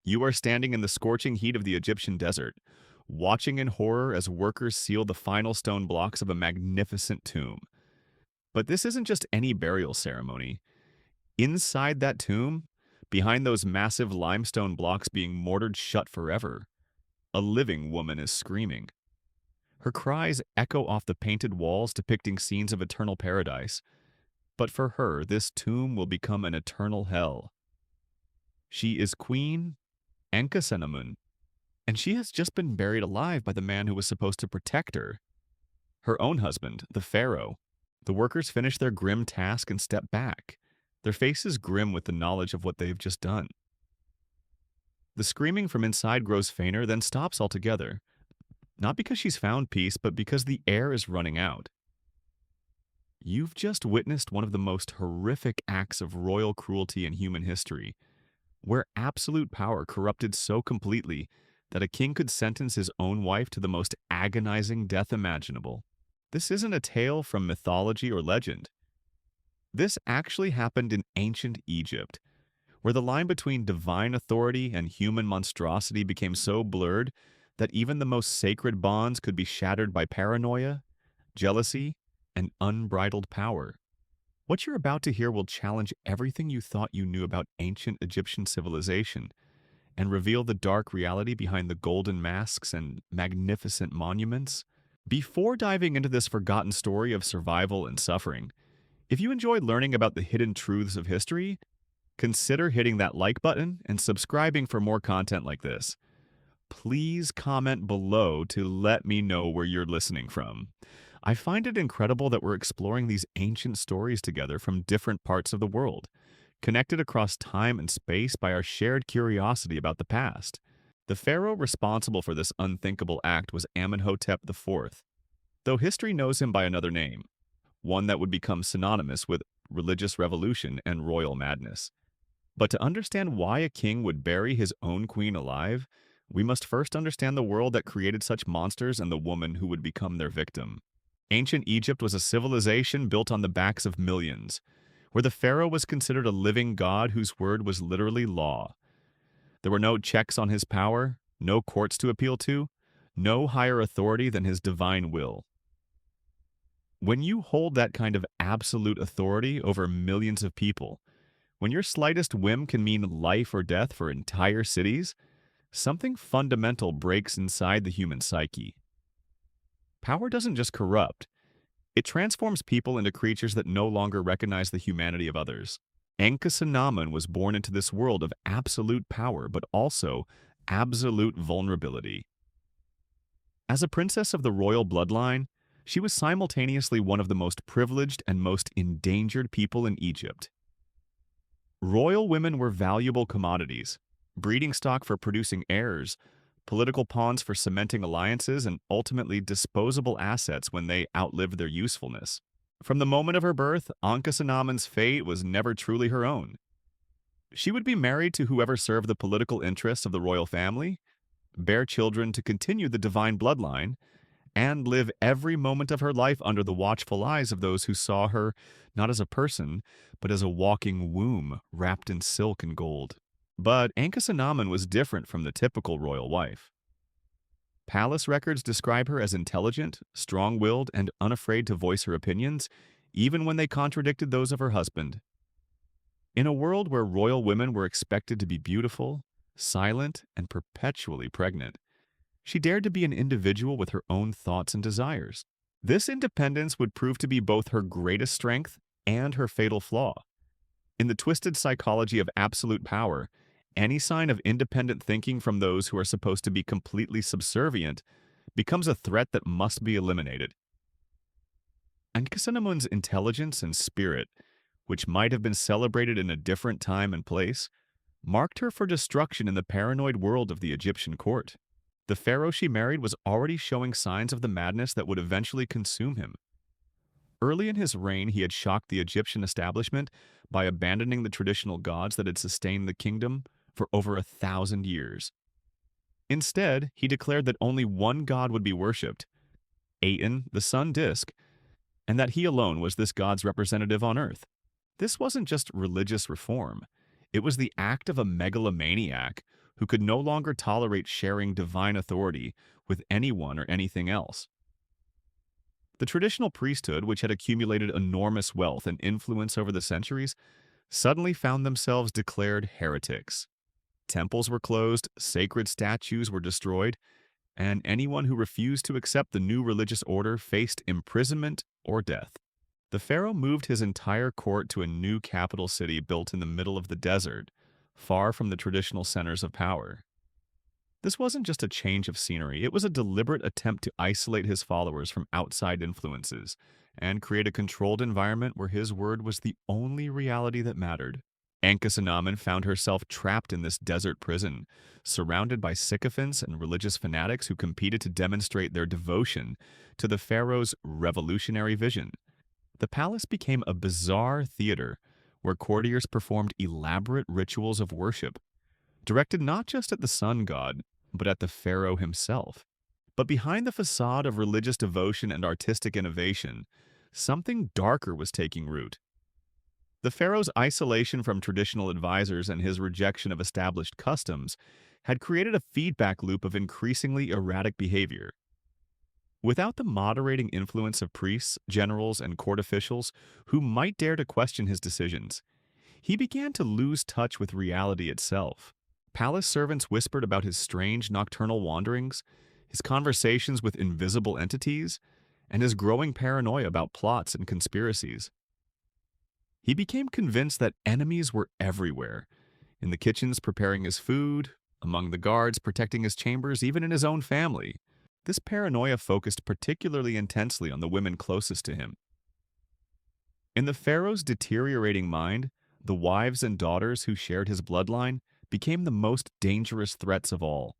You are standing in the scorching heat of the Egyptian desert, watching in horror as workers seal the final stone blocks of a magnificent tomb. But this isn't just any burial ceremony. Inside that tomb, behind those massive limestone blocks being mortared shut forever, a living woman is screaming. Her cries echo off the painted walls depicting scenes of eternal paradise, but for her, this tomb will become an eternal hell. She is Queen Ankhesenamun, and she has just been buried alive by the man who was supposed to protect her, her own husband, the Pharaoh. The workers finish their grim task and step back, their faces grim with the knowledge of what they've just done. The screaming from inside grows fainter, then stops altogether, not because she's found peace, but because the air is running out. You've just witnessed one of the most horrific acts of royal cruelty in human history, where absolute power corrupted so completely that a king could sentence his own wife to the most agonizing death imaginable. This isn't a tale from mythology or legend. This actually happened in ancient Egypt, where the line between divine authority and human monstrosity became so blurred that even the most sacred bonds could be shattered by paranoia, jealousy, and unbridled power. What you're about to hear will challenge everything you thought you knew about ancient Egyptian civilization and reveal the dark reality behind the golden masks and magnificent monuments. Before diving into this forgotten story of survival and suffering, if you enjoyed learning about the hidden truths of history, consider hitting that like button and subscribing for more content like this. Please comment below to let me know where you're listening from. I find it incredible that we're exploring these ancient stories together from different parts of the world, connected across time and space by our shared curiosity about the past. The pharaoh responsible for this unthinkable act was Amenhotep IV, though history knows him by another name, one that would become synonymous with religious revolution and royal madness. But to understand why a king would bury his own queen alive, we must first understand the world that created such monsters and the woman who would become their victim. Ancient Egypt was a civilization built on the backs of millions, where the pharaoh was considered a living god whose word was literally law. There were no checks on his power, no courts to appeal to, no higher authority than his divine will. When you hold that kind of absolute authority over millions of people, when your slightest whim can mean life or death for entire cities, something fundamental breaks inside the human psyche. Power doesn't just corrupt, it transforms people into creatures that no longer recognize the humanity of others. Ankhesenamun was born into this world of absolute power, but also absolute vulnerability. As a princess of the royal bloodline, she was simultaneously one of the most privileged and most endangered people in Egypt. Royal women were valuable commodities, breeding stock for producing heirs, political pawns for cementing alliances, and ultimately disposable assets when they outlived their usefulness. From the moment of her birth, Ankhesenamun's fate was never truly her own. She would be married to whoever served the political interests of the royal family, bear children to continue the divine bloodline, and live every moment of her life under the watchful eyes of those who saw her not as a person, but as a walking womb wrapped in silk and gold. But Ankhesenamun was different from the typical royal wife. Palace records describe her as intelligent, strong-willed, and unafraid to voice her opinions, even when they contradicted those of her husband. In a world where royal women were expected to be beautiful, silent, and perpetually pregnant, she dared to be an individual with her own thoughts and desires. This independence would prove to be both her greatest strength and her fatal flaw. In the twisted psychology of absolute power, any sign of independent thinking from those who are supposed to be completely subservient becomes a threat that must be eliminated. Ankhesenamun's intelligence and spirit, which might have been celebrated in a different time and place, marked her for destruction in the paranoid world of the Egyptian court. The pharaoh she married was already showing signs of the madness that would eventually consume him. Early in his reign, he had shocked the Egyptian establishment by abandoning the traditional gods that had sustained the kingdom for over 1,000 years. Instead, he declared that only one god would be worshipped, Aten, the sun disk, and that he alone was this god's representative on earth. This wasn't just religious reform. It was the act of a megalomaniac who could no longer tolerate sharing divine authority with anyone or anything else. The traditional priesthood, which had accumulated enormous wealth and influence over the centuries, suddenly found themselves declared heretics. Temples were closed, sacred statues were destroyed, and anyone who refused to accept the new religious order faced imprisonment or death. The pharaoh moved his entire court to a new capital city built in the middle of the desert, far from the traditional centers of power. This wasn't just a change of scenery, it was a deliberate attempt to isolate his followers from outside influences and create a controlled environment where his word was the only reality that mattered. Ankhesenamun found herself trapped in this desert prison, surrounded by sycophants and religious fanatics who competed to demonstrate their devotion to the pharaoh's revolutionary vision. The palace became a bizarre theater where courtiers performed elaborate rituals of worship, directed not just at the sun god, but at the pharaoh himself. But behind the facade of religious devotion and artistic innovation, something darker was taking root. The pharaoh's isolation from traditional advisors and his rejection of established customs had created a feedback loop of increasingly erratic behavior. Without the moderating influence of priests, generals, and court officials who might dare to question his decisions, he began to lose touch with reality itself. Palace servants whispered about his strange nocturnal wanderings, his conversations with invisible entities, and his growing paranoia about plots and conspiracies. He became convinced that enemies were everywhere, in the kitchens preparing his food, among the guards protecting his chambers, even in his own family. This paranoia focused particularly intensely on the women closest to him. In the pharaoh's deteriorating mind, the wives and daughters who shared his bloodline became the most dangerous threats of all.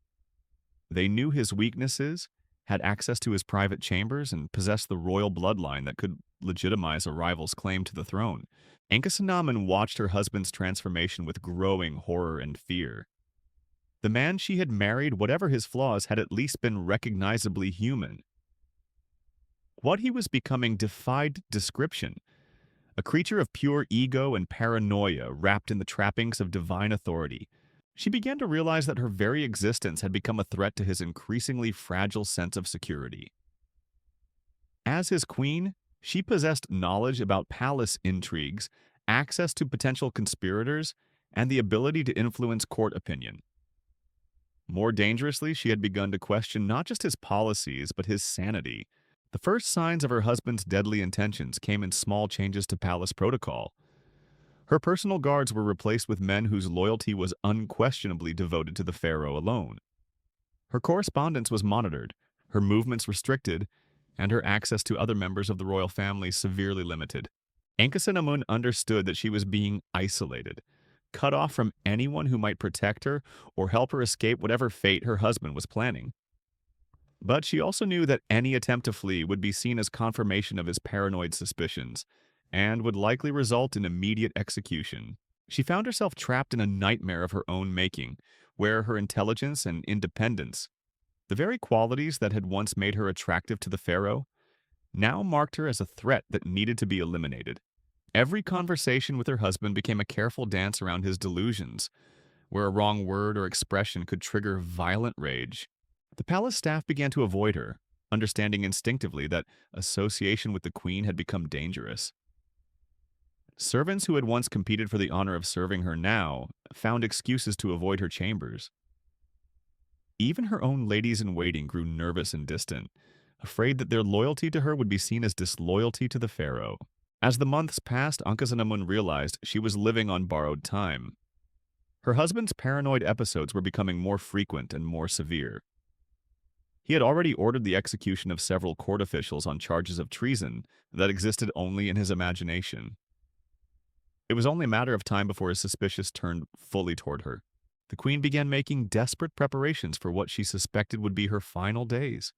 They knew his weaknesses, had access to his private chambers, and possessed the royal bloodline that could legitimize a rival's claim to the throne. Ankhesenamun watched her husband's transformation with growing horror and fear. The man she had married, whatever his flaws, had at least been recognizably human. What he was becoming defied description. A creature of pure ego and paranoia wrapped in the trappings of divine authority. She began to realize that her very existence had become a threat to his increasingly fragile sense of security. As his queen, she possessed knowledge about palace intrigues, access to potential conspirators, and the ability to influence court opinion. More dangerously, she had begun to question not just his policies, but his sanity. The first signs of her husband's deadly intentions came in small changes to palace protocol. Her personal guards were replaced with men whose loyalty was unquestionably devoted to the pharaoh alone. Her correspondence was monitored, her movements restricted, and her access to other members of the royal family severely limited. Ankhesenamun understood that she was being isolated, cut off from anyone who might protect her or help her escape whatever fate her husband was planning. But she also knew that any attempt to flee would be seen as confirmation of his paranoid suspicions, and would likely result in immediate execution. She found herself trapped in a nightmare of her own making, where her intelligence and independence, the very qualities that had once made her attractive to the pharaoh, now marked her as a threat that needed to be eliminated. Every conversation with her husband became a careful dance around his delusions, where a wrong word or expression could trigger violent rage. The palace staff began to avoid her, understanding instinctively that association with the queen had become dangerous. Servants who had once competed for the honor of serving her now found excuses to avoid her chambers. Even her own ladies-in-waiting grew nervous and distant, afraid that their loyalty to her would be seen as disloyalty to the pharaoh. As the months passed, Ankhesenamun realized she was living on borrowed time. Her husband's paranoid episodes were becoming more frequent and more severe. He had already ordered the execution of several court officials on charges of treason that existed only in his imagination. It was only a matter of time before his suspicions turned fully toward her. The queen began making desperate preparations for what she suspected would be her final days.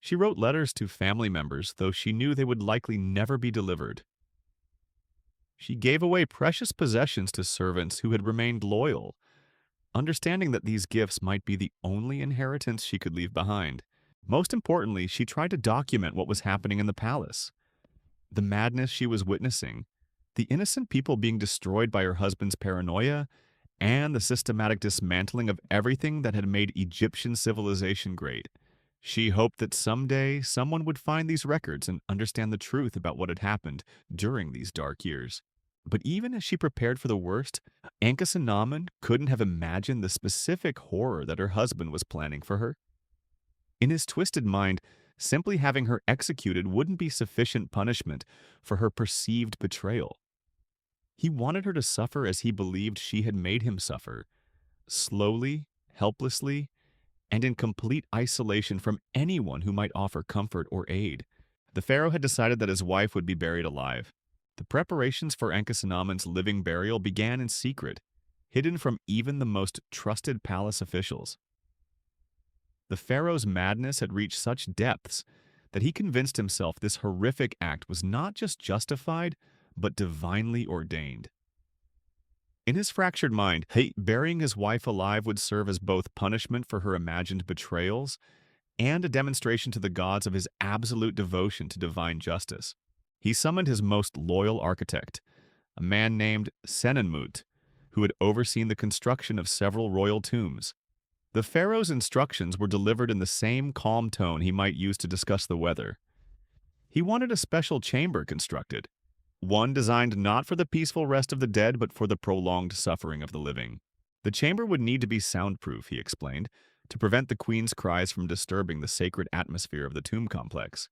She wrote letters to family members, though she knew they would likely never be delivered. She gave away precious possessions to servants who had remained loyal, understanding that these gifts might be the only inheritance she could leave behind. Most importantly, she tried to document what was happening in the palace. The madness she was witnessing, the innocent people being destroyed by her husband's paranoia, and the systematic dismantling of everything that had made Egyptian civilization great. She hoped that someday someone would find these records and understand the truth about what had happened during these dark years. But even as she prepared for the worst, Ankhesenamun couldn't have imagined the specific horror that her husband was planning for her. In his twisted mind, simply having her executed wouldn't be sufficient punishment for her perceived betrayal. He wanted her to suffer as he believed she had made him suffer, slowly, helplessly, and in complete isolation from anyone who might offer comfort or aid. The pharaoh had decided that his wife would be buried alive. The preparations for Ankhesenamun's living burial began in secret, hidden from even the most trusted palace officials. The pharaoh's madness had reached such depths that he convinced himself this horrific act was not just justified, but divinely ordained. In his fractured mind, burying his wife alive would serve as both punishment for her imagined betrayals and a demonstration to the gods of his absolute devotion to divine justice. He summoned his most loyal architect, a man named Senenmut, who had overseen the construction of several royal tombs. The pharaoh's instructions were delivered in the same calm tone he might use to discuss the weather. He wanted a special chamber constructed, one designed not for the peaceful rest of the dead but for the prolonged suffering of the living. The chamber would need to be soundproof, he explained, to prevent the queen's cries from disturbing the sacred atmosphere of the tomb complex.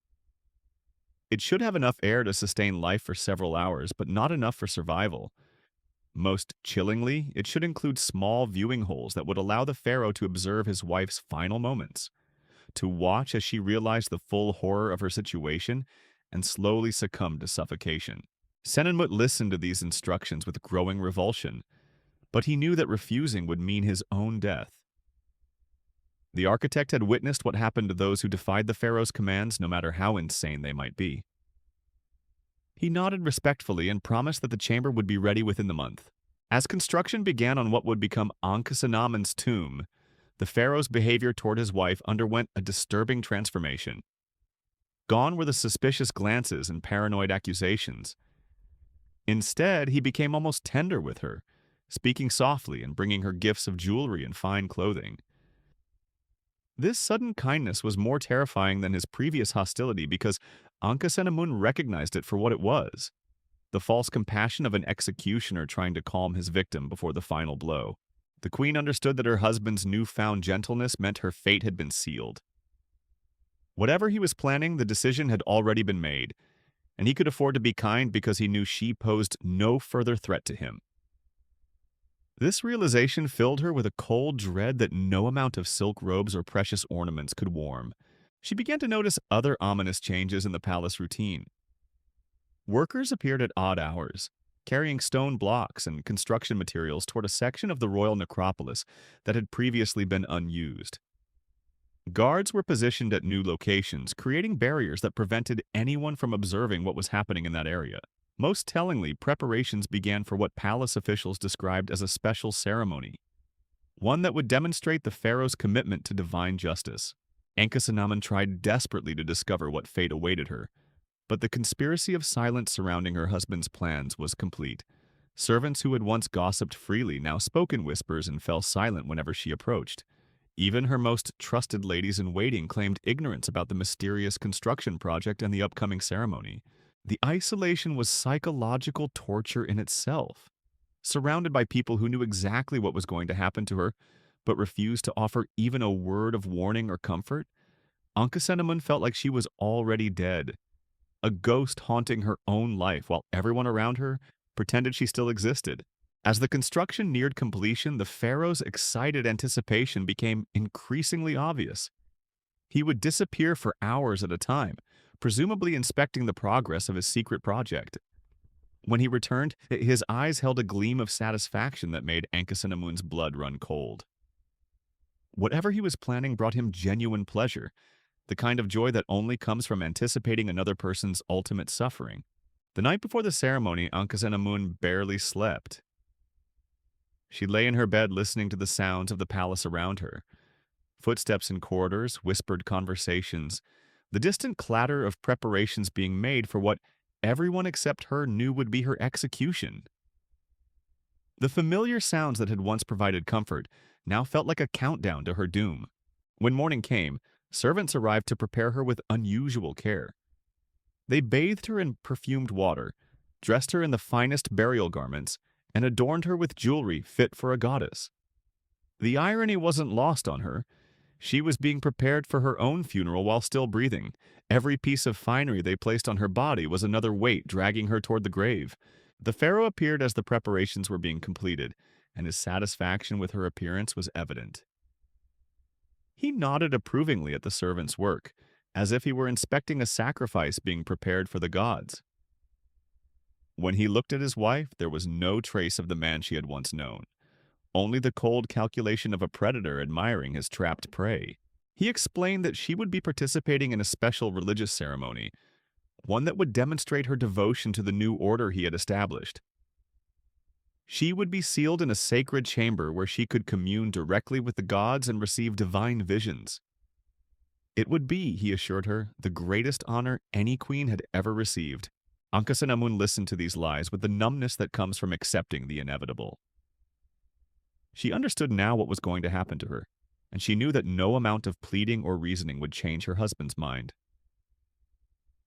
It should have enough air to sustain life for several hours, but not enough for survival. Most chillingly, it should include small viewing holes that would allow the pharaoh to observe his wife's final moments, to watch as she realized the full horror of her situation and slowly succumbed to suffocation. Senenmut listened to these instructions with growing revulsion, but he knew that refusing would mean his own death. The architect had witnessed what happened to those who defied the pharaoh's commands, no matter how insane they might be. He nodded respectfully and promised that the chamber would be ready within the month. As construction began on what would become Ankhesenamun's tomb, the pharaoh's behavior toward his wife underwent a disturbing transformation. Gone were the suspicious glances and paranoid accusations. Instead, he became almost tender with her, speaking softly and bringing her gifts of jewelry and fine clothing. This sudden kindness was more terrifying than his previous hostility because Ankhesenamun recognized it for what it was, the false compassion of an executioner trying to calm his victim before the final blow. The queen understood that her husband's newfound gentleness meant her fate had been sealed. Whatever he was planning, the decision had already been made, and he could afford to be kind because he knew she posed no further threat to him. This realization filled her with a cold dread that no amount of silk robes or precious ornaments could warm. She began to notice other ominous changes in the palace routine. Workers appeared at odd hours, carrying stone blocks and construction materials toward a section of the royal necropolis that had previously been unused. Guards were positioned at new locations, creating barriers that prevented anyone from observing what was happening in that area. Most tellingly, preparations began for what palace officials described as a special ceremony, one that would demonstrate the pharaoh's commitment to divine justice. Ankhesenamun tried desperately to discover what fate awaited her, but the conspiracy of silence surrounding her husband's plans was complete. Servants who had once gossiped freely now spoke in whispers and fell silent whenever she approached. Even her most trusted ladies-in-waiting claimed ignorance about the mysterious construction project and the upcoming ceremony. The isolation was psychological torture in itself. Surrounded by people who knew exactly what was going to happen to her, but refused to offer even a word of warning or comfort, Ankhesenamun felt like she was already dead, a ghost haunting her own life while everyone around her pretended she still existed. As the construction neared completion, the pharaoh's excited anticipation became increasingly obvious. He would disappear for hours at a time, presumably inspecting the progress of his secret project. When he returned, his eyes held a gleam of satisfaction that made Ankhesenamun's blood run cold. Whatever he was planning brought him genuine pleasure, the kind of joy that only comes from anticipating another person's ultimate suffering. The night before the ceremony, Ankhesenamun barely slept. She lay in her bed listening to the sounds of the palace around her. Footsteps in corridors, whispered conversations, the distant clatter of preparations being made for what everyone except her knew would be her execution. The familiar sounds that had once provided comfort now felt like a countdown to her doom. When morning came, servants arrived to prepare her with unusual care. They bathed her in perfumed water, dressed her in the finest burial garments, and adorned her with jewelry fit for a goddess. The irony wasn't lost on her. She was being prepared for her own funeral while still breathing. Every piece of finery they placed on her body was another weight dragging her toward the grave. The pharaoh appeared as the preparations were being completed, and his satisfaction with her appearance was evident. He nodded approvingly at the servant's work, as if he were inspecting a sacrifice being prepared for the gods. When he looked at his wife, there was no trace of the man she had once known, only the cold calculation of a predator admiring his trapped prey. He explained that she would be participating in a special religious ceremony, one that would demonstrate her devotion to the new order he had established. She would be sealed in a sacred chamber where she could commune directly with the gods and receive divine visions. It would be, he assured her, the greatest honor any queen had ever received. Ankhesenamun listened to these lies with the numbness that comes from accepting the inevitable. She understood now what was going to happen to her, and she knew that no amount of pleading or reasoning would change her husband's mind.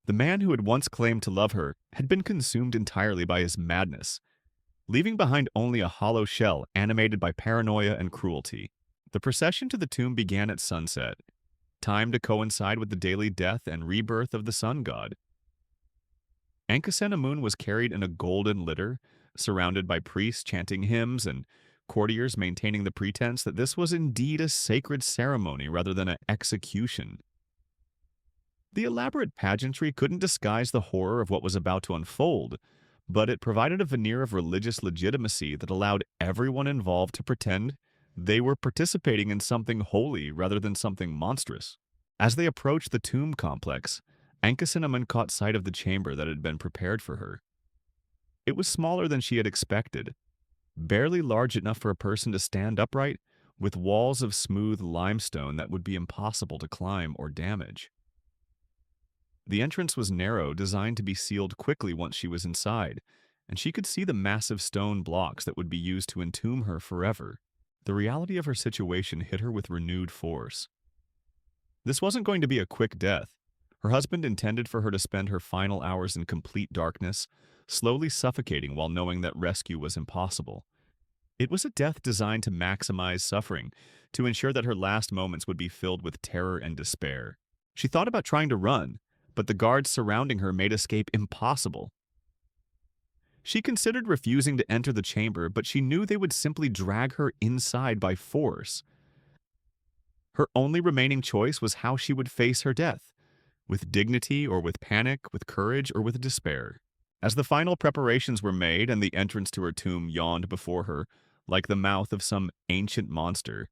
The man who had once claimed to love her had been consumed entirely by his madness, leaving behind only a hollow shell animated by paranoia and cruelty. The procession to the tomb began at sunset, timed to coincide with the daily death and rebirth of the sun god. Ankhesenamun was carried in a golden litter, surrounded by priests chanting hymns and courtiers maintaining the pretense that this was indeed a sacred ceremony rather than an execution. The elaborate pageantry couldn't disguise the horror of what was about to unfold, but it provided a veneer of religious legitimacy that allowed everyone involved to pretend they were participating in something holy rather than something monstrous. As they approached the tomb complex, Ankhesenamun caught sight of the chamber that had been prepared for her. It was smaller than she had expected, barely large enough for a person to stand upright, with walls of smooth limestone that would be impossible to climb or damage. The entrance was narrow, designed to be sealed quickly once she was inside, and she could see the massive stone blocks that would be used to entomb her forever. The reality of her situation hit her with renewed force. This wasn't going to be a quick death. Her husband intended for her to spend her final hours in complete darkness, slowly suffocating while knowing that rescue was impossible. It was a death designed to maximize suffering, to ensure that her last moments would be filled with terror and despair. She thought about trying to run, but the guards surrounding her made escape impossible. She considered refusing to enter the chamber, but she knew they would simply drag her inside by force. Her only remaining choice was how she would face her death, with dignity or with panic, with courage or with despair. As the final preparations were made and the entrance to her tomb yawned before her, like the mouth of some ancient monster,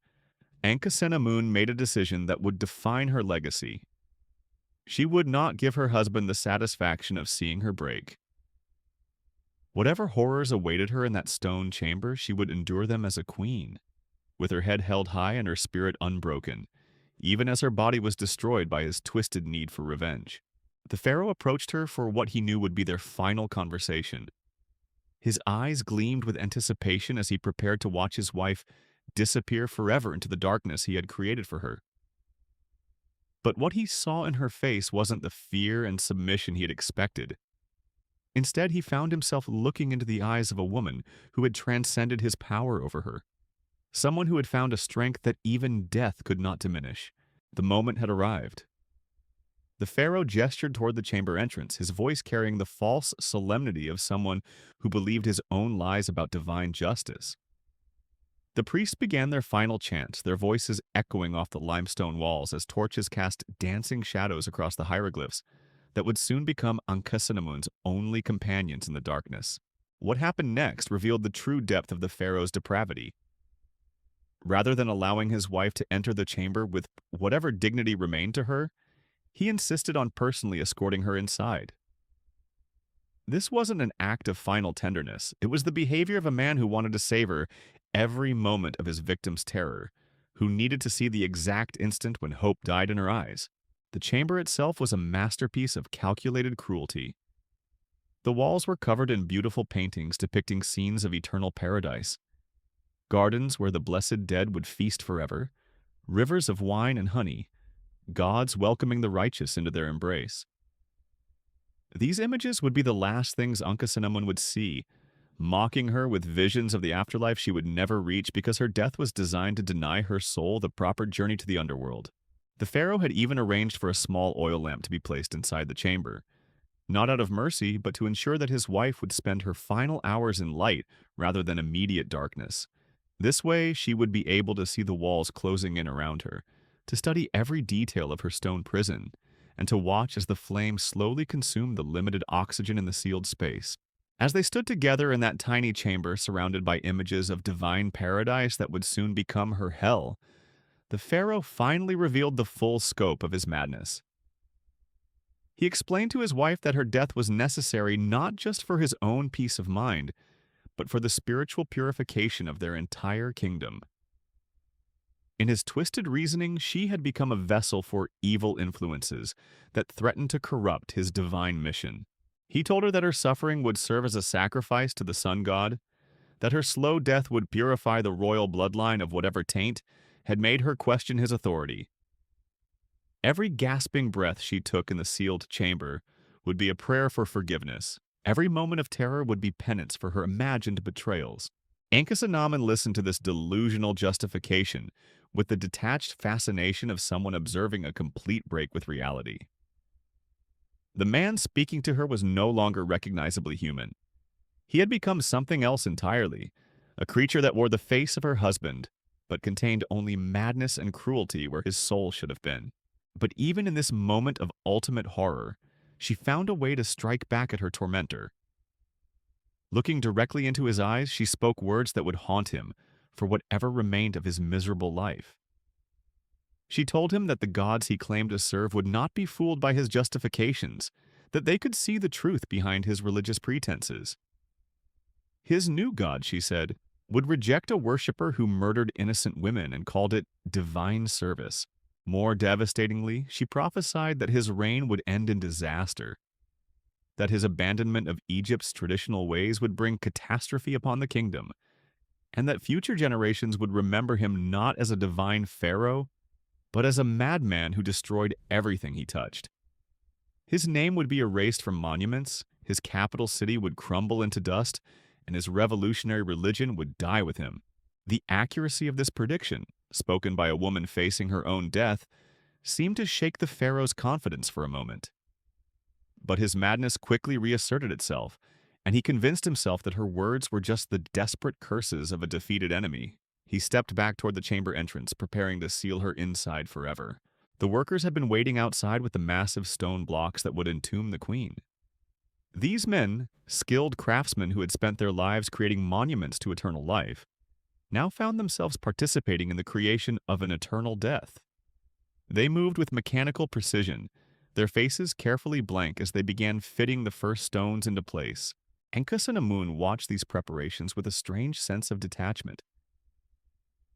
Ankhesenamun made a decision that would define her legacy. She would not give her husband the satisfaction of seeing her break. Whatever horrors awaited her in that stone chamber, she would endure them as a queen, with her head held high and her spirit unbroken, even as her body was destroyed by his twisted need for revenge. The pharaoh approached her for what he knew would be their final conversation. His eyes gleamed with anticipation as he prepared to watch his wife disappear forever into the darkness he had created for her. But what he saw in her face wasn't the fear and submission he had expected. Instead, he found himself looking into the eyes of a woman who had transcended his power over her. Someone who had found a strength that even death could not diminish. The moment had arrived. The pharaoh gestured toward the chamber entrance, his voice carrying the false solemnity of someone who believed his own lies about divine justice. The priests began their final chant, their voices echoing off the limestone walls as torches cast dancing shadows across the hieroglyphs that would soon become Ankhesenamun's only companions in the darkness. What happened next revealed the true depth of the pharaoh's depravity. Rather than allowing his wife to enter the chamber with whatever dignity remained to her, he insisted on personally escorting her inside. This wasn't an act of final tenderness. It was the behavior of a man who wanted to savor every moment of his victim's terror, who needed to see the exact instant when hope died in her eyes. The chamber itself was a masterpiece of calculated cruelty. The walls were covered in beautiful paintings depicting scenes of eternal paradise, gardens where the blessed dead would feast forever, rivers of wine and honey, gods welcoming the righteous into their embrace. These images would be the last things Ankhesenamun would see, mocking her with visions of the afterlife she would never reach because her death was designed to deny her soul the proper journey to the underworld. The pharaoh had even arranged for a small oil lamp to be placed inside the chamber, not out of mercy, but to ensure that his wife would spend her final hours in light rather than immediate darkness. This way, she would be able to see the walls closing in around her, to study every detail of her stone prison, and to watch as the flames slowly consumed the limited oxygen in the sealed space. As they stood together in that tiny chamber surrounded by images of divine paradise that would soon become her hell, the pharaoh finally revealed the full scope of his madness. He explained to his wife that her death was necessary not just for his own peace of mind, but for the spiritual purification of their entire kingdom. In his twisted reasoning, she had become a vessel for evil influences that threatened to corrupt his divine mission. He told her that her suffering would serve as a sacrifice to the sun god, that her slow death would purify the royal bloodline of whatever taint had made her question his authority. Every gasping breath she took in the sealed chamber would be a prayer for forgiveness. Every moment of terror would be penance for her imagined betrayals. Ankhesenamun listened to this delusional justification with the detached fascination of someone observing a complete break with reality. The man speaking to her was no longer recognizably human. He had become something else entirely, a creature that wore the face of her husband, but contained only madness and cruelty where his soul should have been. But even in this moment of ultimate horror, she found a way to strike back at her tormentor. Looking directly into his eyes, she spoke words that would haunt him for whatever remained of his miserable life. She told him that the gods he claimed to serve would not be fooled by his justifications, that they could see the truth behind his religious pretenses. His new god, she said, would reject a worshipper who murdered innocent women and called it divine service. More devastatingly, she prophesied that his reign would end in disaster, that his abandonment of Egypt's traditional ways would bring catastrophe upon the kingdom, and that future generations would remember him not as a divine pharaoh, but as a madman who destroyed everything he touched. His name would be erased from monuments, his capital city would crumble into dust, and his revolutionary religion would die with him. The accuracy of this prediction, spoken by a woman facing her own death, seemed to shake the pharaoh's confidence for a moment. But his madness quickly reasserted itself, and he convinced himself that her words were just the desperate curses of a defeated enemy. He stepped back toward the chamber entrance, preparing to seal her inside forever. The workers had been waiting outside with the massive stone blocks that would entomb the queen. These men, skilled craftsmen who had spent their lives creating monuments to eternal life, now found themselves participating in the creation of an eternal death. They moved with mechanical precision, their faces carefully blank as they began fitting the first stones into place. Ankhesenamun watched these preparations with a strange sense of detachment.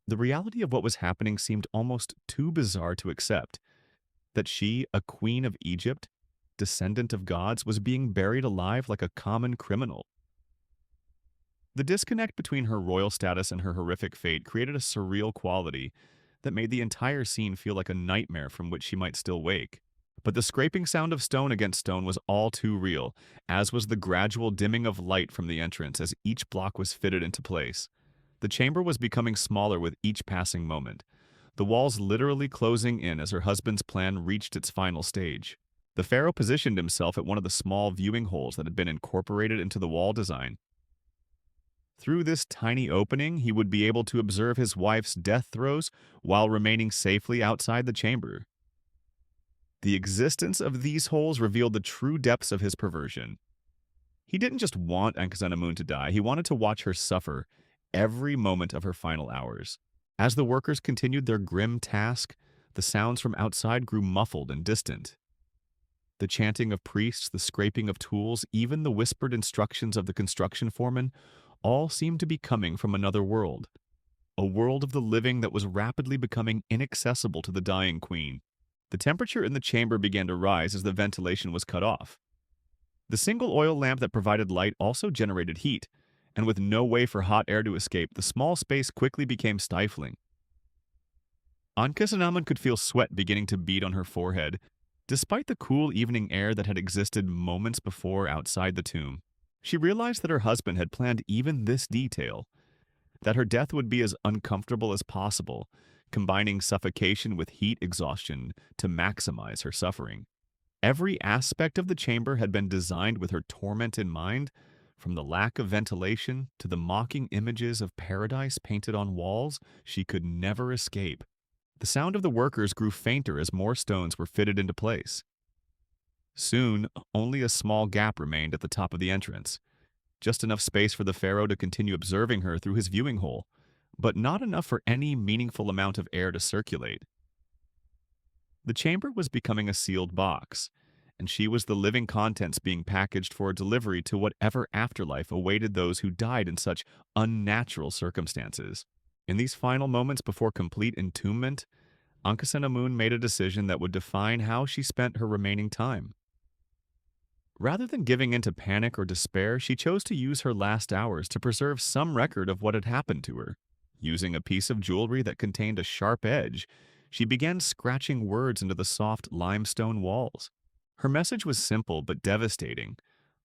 The reality of what was happening seemed almost too bizarre to accept, that she, a queen of Egypt, descendant of gods, was being buried alive like a common criminal. The disconnect between her royal status and her horrific fate created a surreal quality that made the entire scene feel like a nightmare from which she might still wake. But the scraping sound of stone against stone was all too real, as was the gradual dimming of light from the entrance as each block was fitted into place. The chamber was becoming smaller with each passing moment, the walls literally closing in as her husband's plan reached its final stage. The pharaoh positioned himself at one of the small viewing holes that had been incorporated into the wall design. Through this tiny opening, he would be able to observe his wife's death throes while remaining safely outside the chamber. The existence of these holes revealed the true depths of his perversion. He didn't just want Ankhesenamun to die, he wanted to watch her suffer every moment of her final hours. As the workers continued their grim task, the sounds from outside grew muffled and distant. The chanting of priests, the scraping of tools, even the whispered instructions of the construction foreman, all seemed to be coming from another world. A world of the living that was rapidly becoming inaccessible to the dying queen. The temperature in the chamber began to rise as the ventilation was cut off. The single oil lamp that provided light also generated heat, and with no way for hot air to escape, the small space quickly became stifling. Ankhesenamun could feel sweat beginning to bead on her forehead, despite the cool evening air that had existed moments before outside the tomb. She realized that her husband had planned even this detail, that her death would be as uncomfortable as possible, combining suffocation with heat exhaustion to maximize her suffering. Every aspect of the chamber had been designed with her torment in mind, from the lack of ventilation to the mocking images of paradise painted on walls she could never escape. The sound of the workers grew fainter as more stones were fitted into place. Soon, only a small gap remained at the top of the entrance, just enough space for the pharaoh to continue observing her through his viewing hole, but not enough for any meaningful amount of air to circulate. The chamber was becoming a sealed box, and she was the living contents being packaged for delivery to whatever afterlife awaited those who died in such unnatural circumstances. In these final moments before complete entombment, Ankhesenamun made a decision that would define how she spent her remaining time. Rather than giving in to panic or despair, she chose to use her last hours to preserve some record of what had happened to her. Using a piece of jewelry that contained a sharp edge, she began scratching words into the soft limestone walls. Her message was simple but devastating,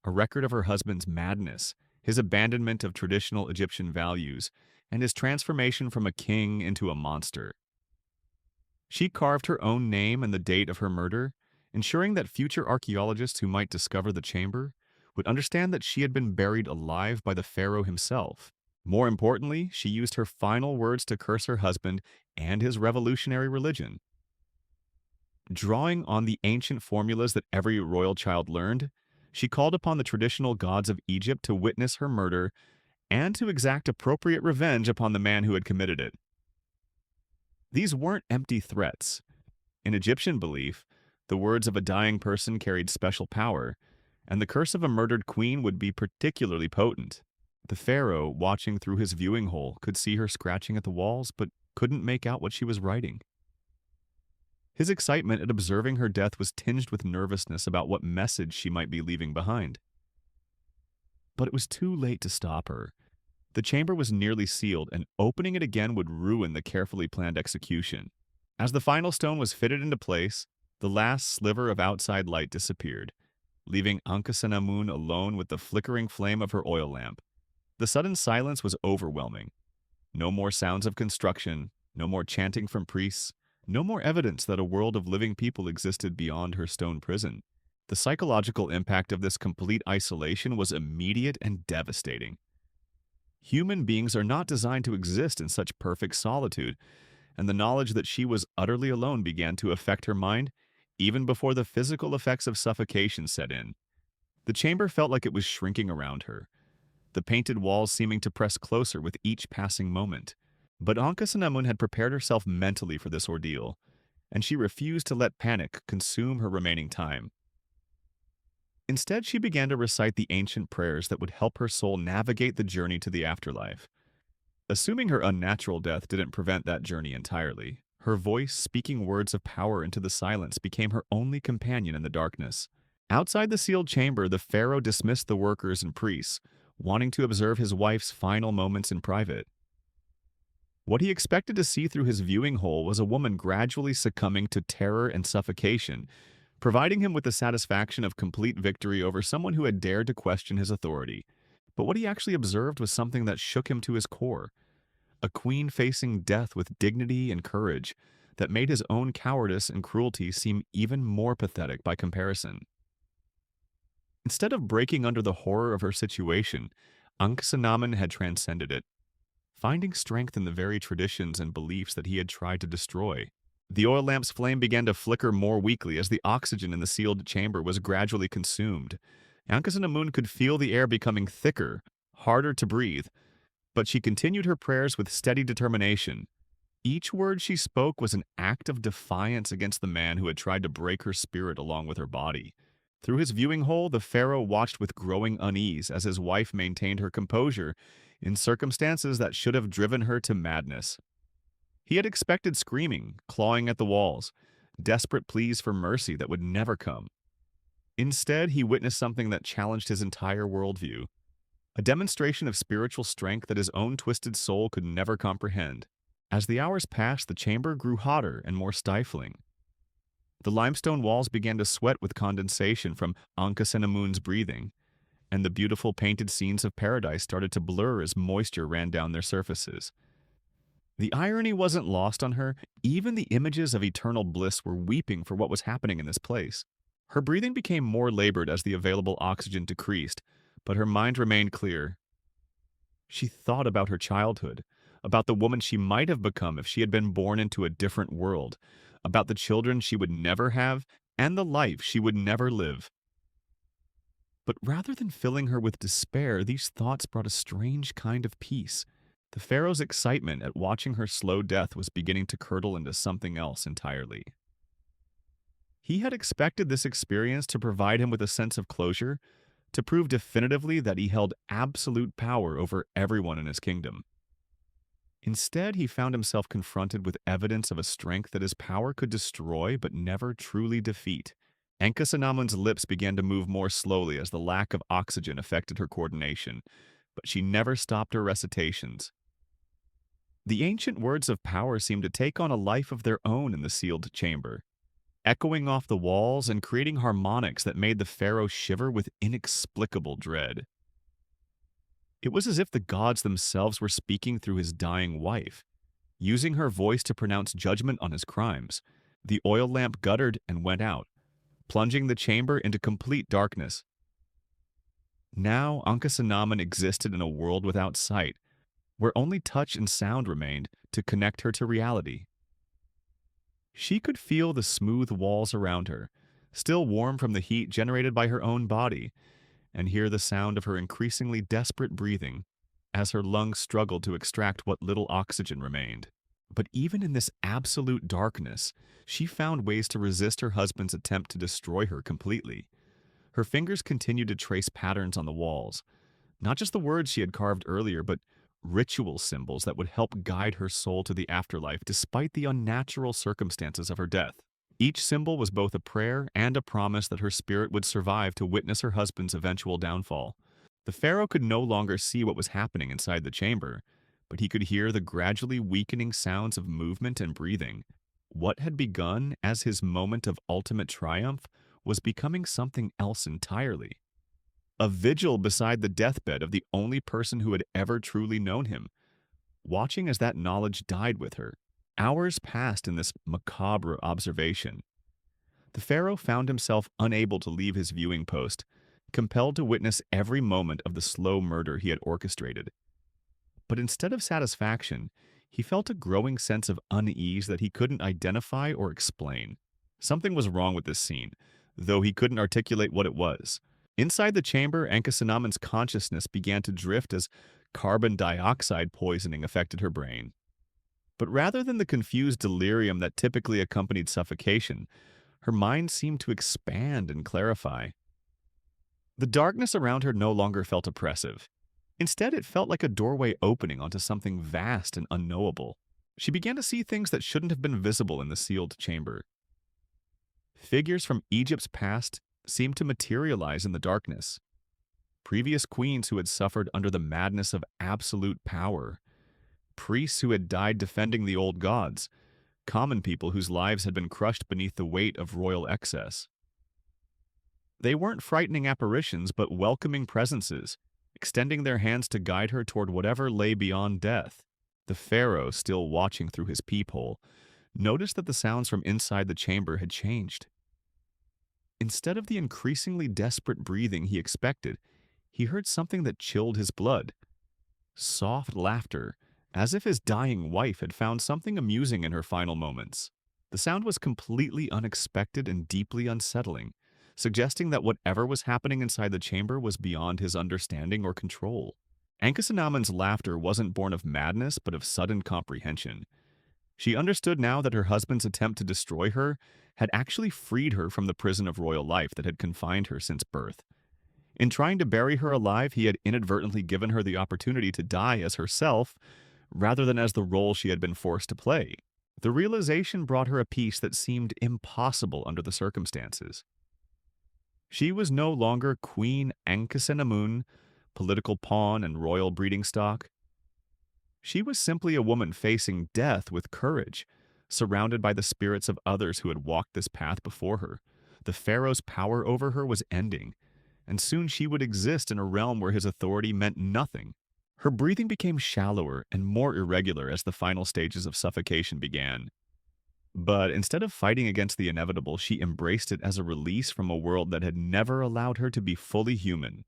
a record of her husband's madness, his abandonment of traditional Egyptian values, and his transformation from a king into a monster. She carved her own name and the date of her murder, ensuring that future archaeologists who might discover the chamber would understand that she had been buried alive by the pharaoh himself. More importantly, she used her final words to curse her husband and his revolutionary religion. Drawing on the ancient formulas that every royal child learned, she called upon the traditional gods of Egypt to witness her murder and to exact appropriate revenge upon the man who had committed it. These weren't empty threats. In Egyptian belief, the words of a dying person carried special power, and the curse of a murdered queen would be particularly potent. The pharaoh, watching through his viewing hole, could see her scratching at the walls, but couldn't make out what she was writing. His excitement at observing her death was tinged with nervousness about what message she might be leaving behind. But it was too late to stop her. The chamber was nearly sealed, and opening it again would ruin the carefully planned execution. As the final stone was fitted into place, the last sliver of outside light disappeared, leaving Ankhesenamun alone with the flickering flame of her oil lamp. The sudden silence was overwhelming. No more sounds of construction, no more chanting from priests, no more evidence that a world of living people existed beyond her stone prison. The psychological impact of this complete isolation was immediate and devastating. Human beings are not designed to exist in such perfect solitude, and the knowledge that she was utterly alone began to affect her mind even before the physical effects of suffocation set in. The chamber felt like it was shrinking around her, the painted walls seeming to press closer with each passing moment. But Ankhesenamun had prepared herself mentally for this ordeal, and she refused to let panic consume her remaining time. Instead, she began to recite the ancient prayers that would help her soul navigate the journey to the afterlife. Assuming her unnatural death didn't prevent that journey entirely, her voice speaking words of power into the silence became her only companion in the darkness. Outside the sealed chamber, the pharaoh dismissed the workers and priests, wanting to observe his wife's final moments in private. What he expected to see through his viewing hole was a woman gradually succumbing to terror and suffocation, providing him with the satisfaction of complete victory over someone who had dared to question his authority. But what he actually observed was something that shook him to his core. A queen facing death with dignity and courage that made his own cowardice and cruelty seem even more pathetic by comparison. Instead of breaking under the horror of her situation, Ankhesenamun had transcended it, finding strength in the very traditions and beliefs that he had tried to destroy. The oil lamp's flame began to flicker more weakly as the oxygen in the sealed chamber was gradually consumed. Ankhesenamun could feel the air becoming thicker, harder to breathe, but she continued her prayers with steady determination. Each word she spoke was an act of defiance against the man who had tried to break her spirit along with her body. Through his viewing hole, the pharaoh watched with growing unease as his wife maintained her composure in circumstances that should have driven her to madness. He had expected screaming, clawing at the walls, desperate pleas for mercy that would never come. Instead, he witnessed something that challenged his entire worldview, a demonstration of spiritual strength that his own twisted soul could never comprehend. As the hours passed, the chamber grew hotter and more stifling. The limestone walls began to sweat with condensation from Ankhesenamun's breathing, and the beautiful painted scenes of paradise started to blur as moisture ran down their surfaces. The irony wasn't lost on her. Even the images of eternal bliss were weeping for what was happening in this place. Her breathing became more labored as the available oxygen decreased, but her mind remained clear. She thought about her childhood, about the woman she might have become if she had been born into a different world, about the children she would never have, and the life she would never live. But rather than filling her with despair, these thoughts brought a strange kind of peace. The pharaoh's excitement at watching her slow death was beginning to curdle into something else entirely. He had expected this experience to provide him with a sense of closure, to prove definitively that he held absolute power over everyone in his kingdom. Instead, he found himself confronted with evidence of a strength that his power could destroy but never truly defeat. Ankhesenamun's lips began to move more slowly as the lack of oxygen affected her coordination, but she never stopped her recitations. The ancient words of power seemed to take on a life of their own in the sealed chamber, echoing off the walls and creating harmonics that made the pharaoh shiver with inexplicable dread. It was as if the gods themselves were speaking through his dying wife, using her voice to pronounce judgment on his crimes. The oil lamp guttered and went out, plunging the chamber into complete darkness. Now Ankhesenamun existed in a world without sight, where only touch and sound remained to connect her to reality. She could feel the smooth walls around her, still warm from the heat generated by her own body, and hear the sound of her increasingly desperate breathing as her lungs struggled to extract what little oxygen remained. But even in this absolute darkness, she found ways to resist her husband's attempt to destroy her completely. Her fingers continued to trace patterns on the walls, not just the words she had carved earlier, but ritual symbols that would help guide her soul to the afterlife despite the unnatural circumstances of her death. Each symbol was both a prayer and a promise that her spirit would survive to witness her husband's eventual downfall. The pharaoh could no longer see what was happening inside the chamber, but he could hear the gradually weakening sounds of movement and breathing. What had begun as his moment of ultimate triumph was becoming something else entirely. A vigil beside the deathbed of the only person who had ever truly known him. Watching as that knowledge died with her, hours passed in this macabre observation. The pharaoh found himself unable to leave his viewing post, compelled to witness every moment of the slow murder he had orchestrated. But instead of satisfaction, he felt a growing sense of unease that he couldn't identify or explain. Something was wrong with this scene, though he couldn't articulate what it was. Inside the chamber, Ankhesenamun's consciousness began to drift as carbon dioxide poisoning affected her brain. But rather than the confused delirium that typically accompanied suffocation, her mind seemed to expand and clarify. The darkness around her no longer felt oppressive. Instead, it felt like a doorway opening onto something vast and unknowable. She began to see things that shouldn't have been visible in the sealed chamber. Figures from Egypt's past seemed to materialize in the darkness. Previous queens who had suffered under the madness of absolute power. Priests who had died defending the old gods. Common people whose lives had been crushed beneath the weight of royal excess. They weren't frightening apparitions, but welcoming presences, extending their hands to guide her toward whatever lay beyond death. The pharaoh, still watching through his peephole, noticed that the sounds from inside the chamber had changed. Instead of the increasingly desperate breathing he expected, he heard something that chilled his blood. Soft laughter, as if his dying wife had found something amusing in her final moments. The sound was completely unexpected and deeply unsettling, suggesting that whatever was happening inside the chamber was beyond his understanding or control. Ankhesenamun's laughter wasn't born of madness, but of sudden comprehension. She understood now that her husband's attempt to destroy her had actually freed her from the prison of royal life that had confined her since birth. In trying to bury her alive, he had inadvertently given her the opportunity to die as herself, rather than as the role she had been forced to play. The realization brought her a peace that seemed impossible under the circumstances. She was no longer Queen Ankhesenamun, political pawn and royal breeding stock. She was simply a woman facing death with courage, surrounded by the spirits of others who had walked this path before her. The pharaoh's power over her was ending, and soon she would exist in a realm where his authority meant nothing. Her breathing became shallower and more irregular as the final stages of suffocation began. But instead of fighting against the inevitable, she embraced it as a release from a world that had never allowed her to be fully human.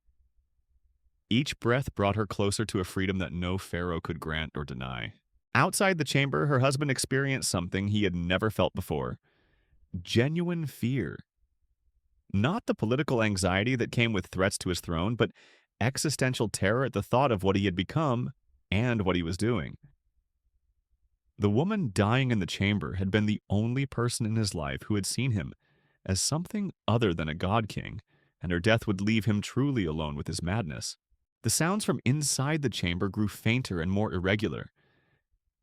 Each breath brought her closer to a freedom that no pharaoh could grant or deny. Outside the chamber, her husband experienced something he had never felt before: genuine fear. Not the political anxiety that came with threats to his throne, but existential terror at the thought of what he had become and what he was doing. The woman dying in the chamber had been the only person in his life who had seen him as something other than a god king, and her death would leave him truly alone with his madness. The sounds from inside the chamber grew fainter and more irregular.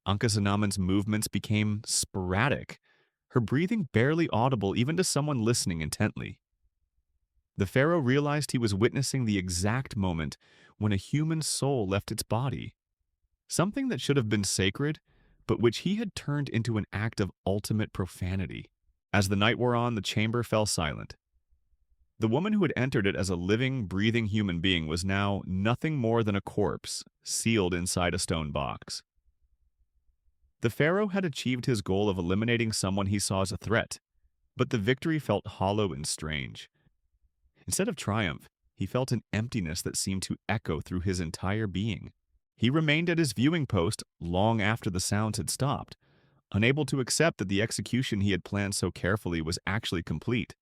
Ankhesenamun's movements became sporadic, her breathing barely audible even to someone listening intently. The pharaoh realized he was witnessing the exact moment when a human soul left its body, something that should have been sacred, but which he had turned into an act of ultimate profanity. As the night wore on, the chamber fell silent. The woman who had entered it as a living, breathing human being was now nothing more than a corpse, sealed inside a stone box. The pharaoh had achieved his goal of eliminating someone he saw as a threat, but the victory felt hollow and strange. Instead of triumph, he felt an emptiness that seemed to echo through his entire being. He remained at his viewing post long after the sounds had stopped, unable to accept that the execution he had planned so carefully was actually complete.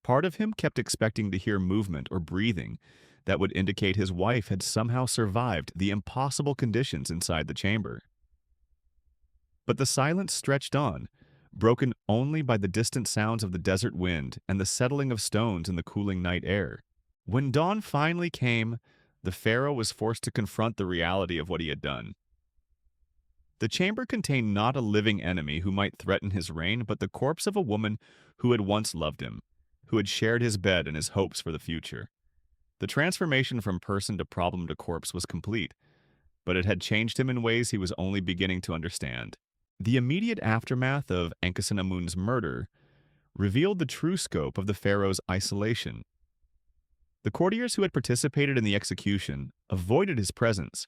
Part of him kept expecting to hear movement or breathing that would indicate his wife had somehow survived the impossible conditions inside the chamber. But the silence stretched on, broken only by the distant sounds of the desert wind and the settling of stones in the cooling night air. When dawn finally came, the pharaoh was forced to confront the reality of what he had done. The chamber contained not a living enemy who might threaten his reign, but the corpse of a woman who had once loved him, who had shared his bed and his hopes for the future. The transformation from person to problem to corpse was complete, but it had changed him in ways he was only beginning to understand. The immediate aftermath of Ankhesenamun's murder revealed the true scope of the pharaoh's isolation. The courtiers who had participated in the execution avoided his presence,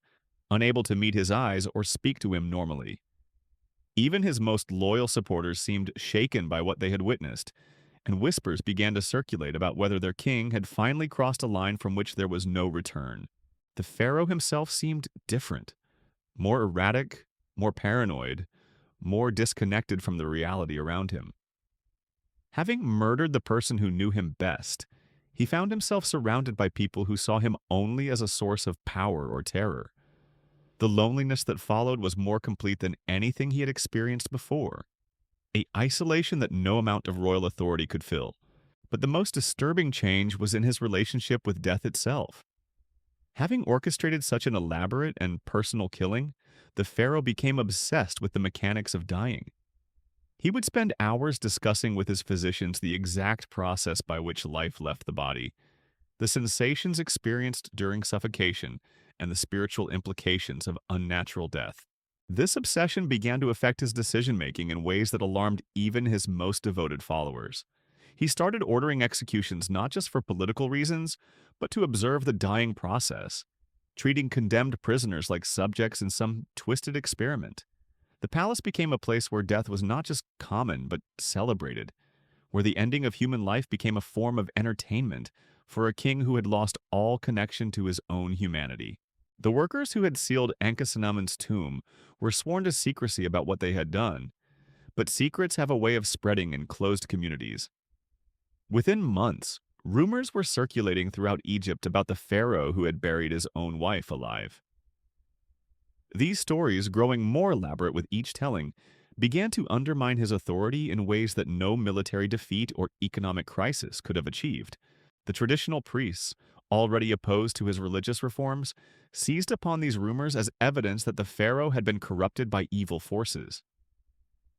unable to meet his eyes or speak to him normally. Even his most loyal supporters seemed shaken by what they had witnessed, and whispers began to circulate about whether their king had finally crossed a line from which there was no return. The pharaoh himself seemed different, more erratic, more paranoid, more disconnected from the reality around him. Having murdered the person who knew him best, he found himself surrounded by people who saw him only as a source of power or terror. The loneliness that followed was more complete than anything he had experienced before, an isolation that no amount of royal authority could fill. But the most disturbing change was in his relationship with death itself. Having orchestrated such an elaborate and personal killing, the pharaoh became obsessed with the mechanics of dying. He would spend hours discussing with his physicians the exact process by which life left the body, the sensations experienced during suffocation, and the spiritual implications of unnatural death. This obsession began to affect his decision-making in ways that alarmed even his most devoted followers. He started ordering executions not just for political reasons, but to observe the dying process, treating condemned prisoners like subjects in some twisted experiment. The palace became a place where death was not just common, but celebrated, where the ending of human life became a form of entertainment for a king who had lost all connection to his own humanity. The workers who had sealed Ankhesenamun's tomb were sworn to secrecy about what they had done, but secrets have a way of spreading in closed communities. Within months, rumors were circulating throughout Egypt about the pharaoh who had buried his own wife alive. These stories, growing more elaborate with each telling, began to undermine his authority in ways that no military defeat or economic crisis could have achieved. The traditional priests, already opposed to his religious reforms, seized upon these rumors as evidence that the pharaoh had been corrupted by evil forces.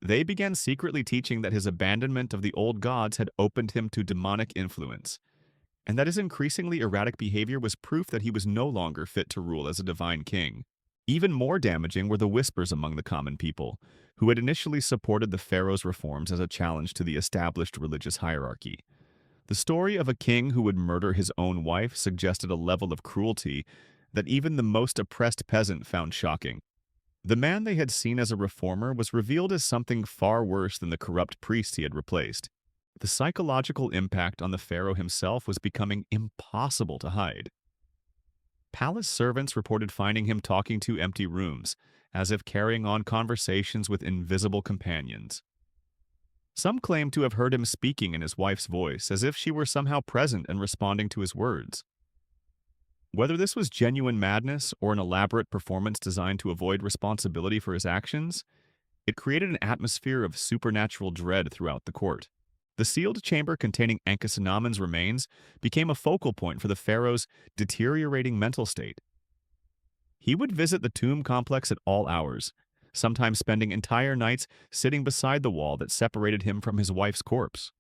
They began secretly teaching that his abandonment of the old gods had opened him to demonic influence, and that his increasingly erratic behavior was proof that he was no longer fit to rule as a divine king. Even more damaging were the whispers among the common people, who had initially supported the pharaoh's reforms as a challenge to the established religious hierarchy. The story of a king who would murder his own wife suggested a level of cruelty that even the most oppressed peasant found shocking. The man they had seen as a reformer was revealed as something far worse than the corrupt priest he had replaced. The psychological impact on the pharaoh himself was becoming impossible to hide. Palace servants reported finding him talking to empty rooms, as if carrying on conversations with invisible companions. Some claimed to have heard him speaking in his wife's voice, as if she were somehow present and responding to his words. Whether this was genuine madness or an elaborate performance designed to avoid responsibility for his actions, it created an atmosphere of supernatural dread throughout the court. The sealed chamber containing Ankhesenamun's remains became a focal point for the pharaoh's deteriorating mental state. He would visit the tomb complex at all hours, sometimes spending entire nights sitting beside the wall that separated him from his wife's corpse.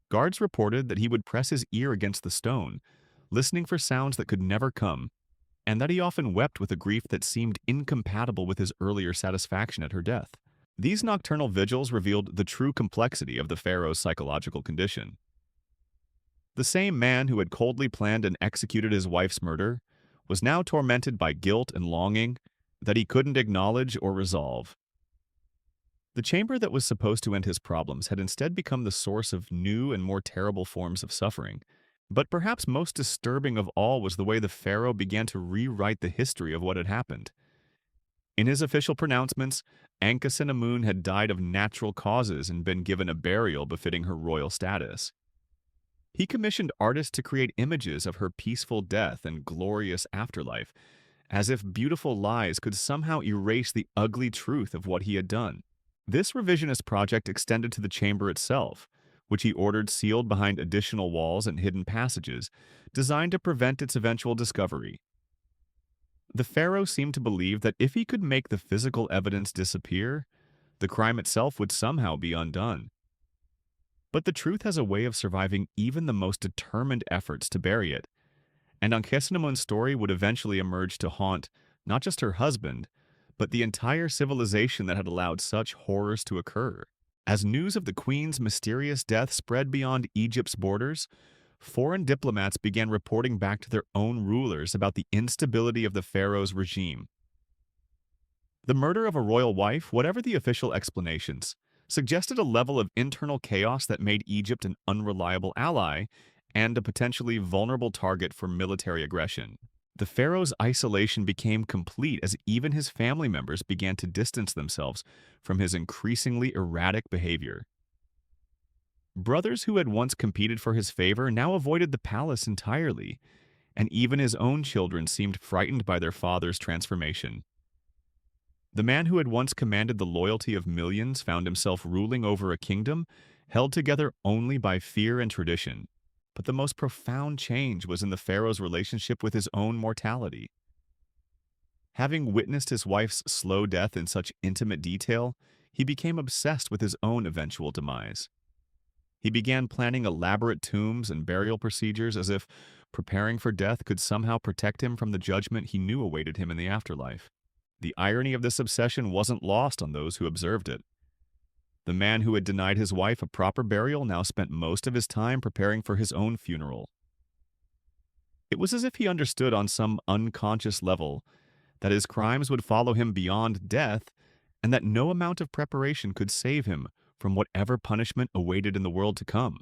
Guards reported that he would press his ear against the stone, listening for sounds that could never come, and that he often wept with a grief that seemed incompatible with his earlier satisfaction at her death. These nocturnal vigils revealed the true complexity of the pharaoh's psychological condition. The same man who had coldly planned and executed his wife's murder was now tormented by guilt and longing that he couldn't acknowledge or resolve. The chamber that was supposed to end his problems had instead become the source of new and more terrible forms of suffering. But perhaps most disturbing of all was the way the pharaoh began to rewrite the history of what had happened. In his official pronouncements, Ankhesenamun had died of natural causes and been given a burial befitting her royal status. He commissioned artists to create images of her peaceful death and glorious afterlife, as if beautiful lies could somehow erase the ugly truth of what he had done. This revisionist project extended to the chamber itself, which he ordered sealed behind additional walls and hidden passages, designed to prevent its eventual discovery. The pharaoh seemed to believe that if he could make the physical evidence disappear, the crime itself would somehow be undone. But the truth has a way of surviving even the most determined efforts to bury it, and Ankhesenamun's story would eventually emerge to haunt not just her husband, but the entire civilization that had allowed such horrors to occur. As news of the queen's mysterious death spread beyond Egypt's borders, foreign diplomats began reporting back to their own rulers about the instability of the pharaoh's regime. The murder of a royal wife, whatever the official explanations, suggested a level of internal chaos that made Egypt an unreliable ally and a potentially vulnerable target for military aggression. The pharaoh's isolation became complete as even his family members began to distance themselves from his increasingly erratic behavior. Brothers who had once competed for his favor now avoided the palace entirely, and even his own children seemed frightened by their father's transformation. The man who had once commanded the loyalty of millions found himself ruling over a kingdom held together only by fear and tradition. But the most profound change was in the pharaoh's relationship with his own mortality. Having witnessed his wife's slow death in such intimate detail, he became obsessed with his own eventual demise. He began planning elaborate tombs and burial procedures as if preparing for death could somehow protect him from the judgment he knew awaited him in the afterlife. The irony of this obsession wasn't lost on those who observed it. The man who had denied his wife a proper burial now spent most of his time preparing for his own funeral. It was as if he understood on some unconscious level that his crimes would follow him beyond death and that no amount of preparation could save him from whatever punishment awaited in the world to come.